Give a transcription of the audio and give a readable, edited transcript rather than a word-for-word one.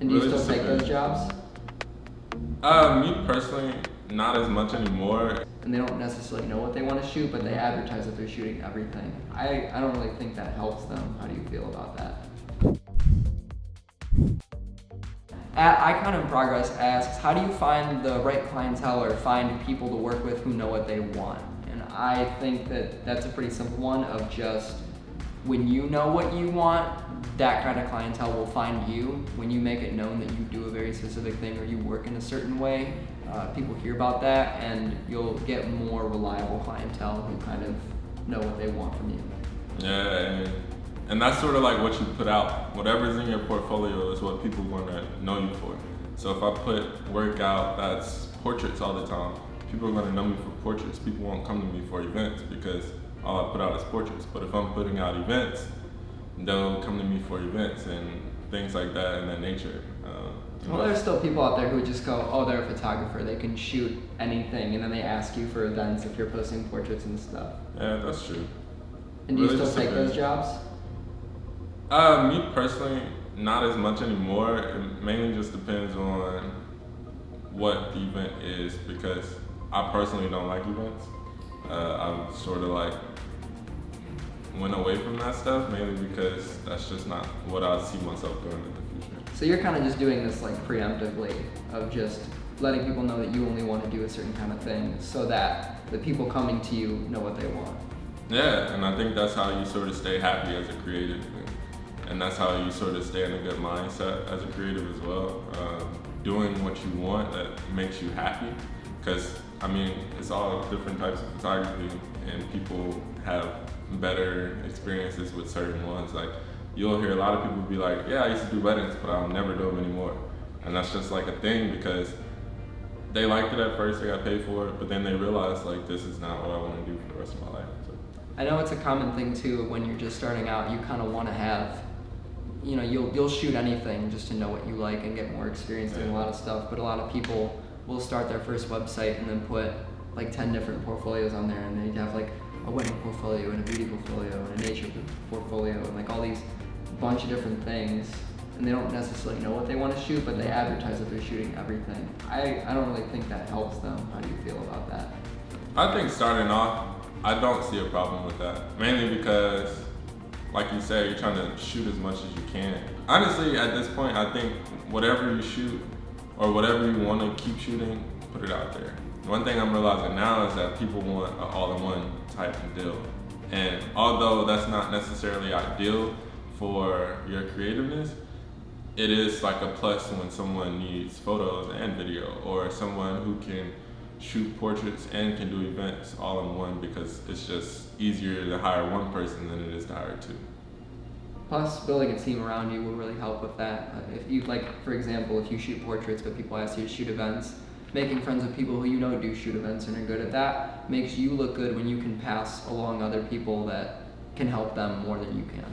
And do you Really still take those jobs? Me personally, not as much anymore. And they don't necessarily know what they want to shoot, but they advertise that they're shooting everything. I don't really think that helps them. How do you feel about that? At Icon in Progress asks, how do you find the right clientele or find people to work with who know what they want? And I think that that's a pretty simple one of just when you know what you want, that kind of clientele will find you. When you make it known that you do a very specific thing or you work in a certain way, people hear about that and you'll get more reliable clientele who kind of know what they want from you. Yeah, and that's sort of like what you put out. Whatever's in your portfolio is what people want to know you for. So if I put work out that's portraits all the time, people are going to know me for portraits. People won't come to me for events because all I put out is portraits. But if I'm putting out events, they'll come to me for events and things like that in that nature. Well, there's still people out there who just go, oh, they're a photographer, they can shoot anything, and then they ask you for events if you're posting portraits and stuff. Yeah, that's true. And do you Really still just take depends. those jobs? Me personally, not as much anymore. It mainly just depends on what the event is because I personally don't like events. I'm sort of like went away from that stuff mainly because that's just not what I see myself doing in the future. So you're kind of just doing this like preemptively of just letting people know that you only want to do a certain kind of thing so that the people coming to you know what they want. Yeah, and I think that's how you sort of stay happy as a creative. And that's how you sort of stay in a good mindset as a creative as well. Doing what you want that makes you happy. Because, I mean, it's all different types of photography and people have better experiences with certain ones. Like, you'll hear a lot of people be like, yeah, I used to do weddings, but I'll never do them anymore. And that's just like a thing because they liked it at first, they got paid for it, but then they realized like, this is not what I want to do for the rest of my life. So. I know it's a common thing too when you're just starting out, you kind of want to have, you know, you'll shoot anything just to know what you like and get more experience doing a lot of stuff, but a lot of people will start their first website and then put like 10 different portfolios on there and they'd have like a wedding portfolio and a beauty portfolio and a nature portfolio and like all these bunch of different things, and they don't necessarily know what they want to shoot, but they advertise that they're shooting everything. I don't really think that helps them. How do you feel about that? I think starting off, I don't see a problem with that. Mainly because, like you said, you're trying to shoot as much as you can. Honestly, at this point, I think whatever you shoot or whatever you want to keep shooting, put it out there. One thing I'm realizing now is that people want an all-in-one type of deal. And although that's not necessarily ideal for your creativeness, it is like a plus when someone needs photos and video, or someone who can shoot portraits and can do events all in one, because it's just easier to hire one person than it is to hire two. Plus, building a team around you will really help with that. If you, like, for example, if you shoot portraits but people ask you to shoot events, making friends with people who you know do shoot events and are good at that makes you look good when you can pass along other people that can help them more than you can.